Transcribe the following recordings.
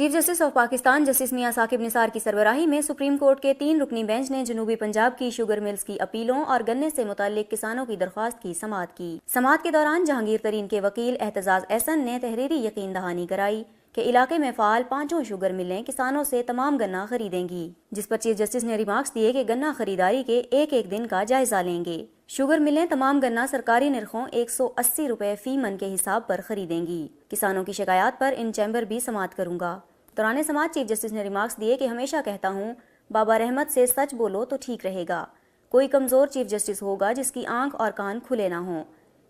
Chief justice of Pakistan justice میاں ثاقب نثار کی سربراہی میں سپریم کورٹ کے 3 رکنی بینچ نے جنوبی پنجاب کی شوگر ملز کی اپیلوں اور گنے سے متعلق کسانوں کی درخواست کی سماعت کی۔ سماعت کے دوران جہانگیر ترین کے وکیل احتجاج احسن نے تحریری یقین دہانی کرائی کہ علاقے میں فعال 5 شوگر ملیں کسانوں سے تمام گنا خریدیں گی، جس پر چیف جسٹس نے ریمارکس دیے کہ گنا خریداری کے ایک دن کا جائزہ لیں گے۔ شوگر ملیں تمام گنا سرکاری نرخوں 180 روپے فی من کے حساب پر خریدیں گی۔ کسانوں کی شکایات پر ان چیمبر بھی سماعت کروں گا۔ دوران سماعت چیف جسٹس نے ریمارکس دیے کہ ہمیشہ کہتا ہوں بابا رحمت سے سچ بولو تو ٹھیک رہے گا۔ کوئی کمزور چیف جسٹس ہوگا جس کی آنکھ اور کان کھلے نہ ہوں۔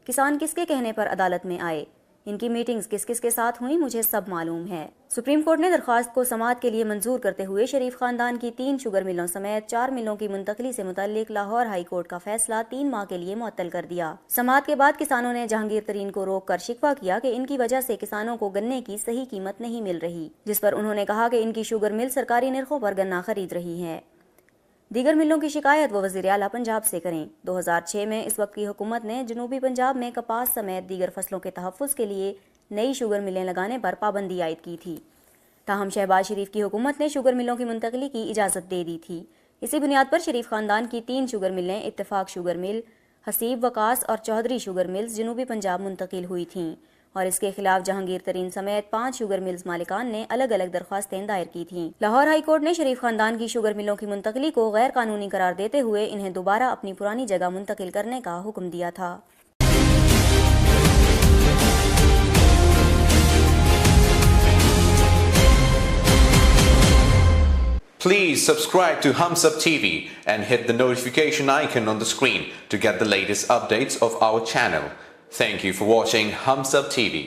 کسان کس کے کہنے پر عدالت میں آئے، ان کی میٹنگز کس کس کے ساتھ ہوئیں، مجھے سب معلوم ہے۔ سپریم کورٹ نے درخواست کو سماعت کے لیے منظور کرتے ہوئے شریف خاندان کی 3 شوگر ملوں سمیت 4 ملوں کی منتقلی سے متعلق لاہور ہائی کورٹ کا فیصلہ 3 ماہ کے لیے معطل کر دیا۔ سماعت کے بعد کسانوں نے جہانگیر ترین کو روک کر شکوہ کیا کہ ان کی وجہ سے کسانوں کو گنے کی صحیح قیمت نہیں مل رہی، جس پر انہوں نے کہا کہ ان کی شوگر مل سرکاری نرخوں پر گنا خرید رہی ہے۔ دیگر ملوں کی شکایت وہ وزیر اعلیٰ پنجاب سے کریں۔ 2006 میں اس وقت کی حکومت نے جنوبی پنجاب میں کپاس سمیت دیگر فصلوں کے تحفظ کے لیے نئی شوگر ملیں لگانے پر پابندی عائد کی تھی، تاہم شہباز شریف کی حکومت نے شوگر ملوں کی منتقلی کی اجازت دے دی تھی۔ اسی بنیاد پر شریف خاندان کی 3 شوگر ملیں اتفاق شوگر مل، حسیب وکاس اور چودھری شوگر ملز جنوبی پنجاب منتقل ہوئی تھیں، اور اس کے خلاف جہانگیر ترین سمیت 5 شوگر ملز مالکان نے الگ الگ درخواستیں دائر کی تھیں۔ لاہور ہائی کورٹ نے شریف خاندان کی شوگر ملوں کی منتقلی کو غیر قانونی قرار دیتے ہوئے انہیں دوبارہ اپنی پرانی جگہ منتقل کرنے کا حکم دیا تھا۔ Please subscribe to Hums Up TV and hit the notification icon on the screen to get the latest updates of our channel. Thank you for watching Hums Up TV.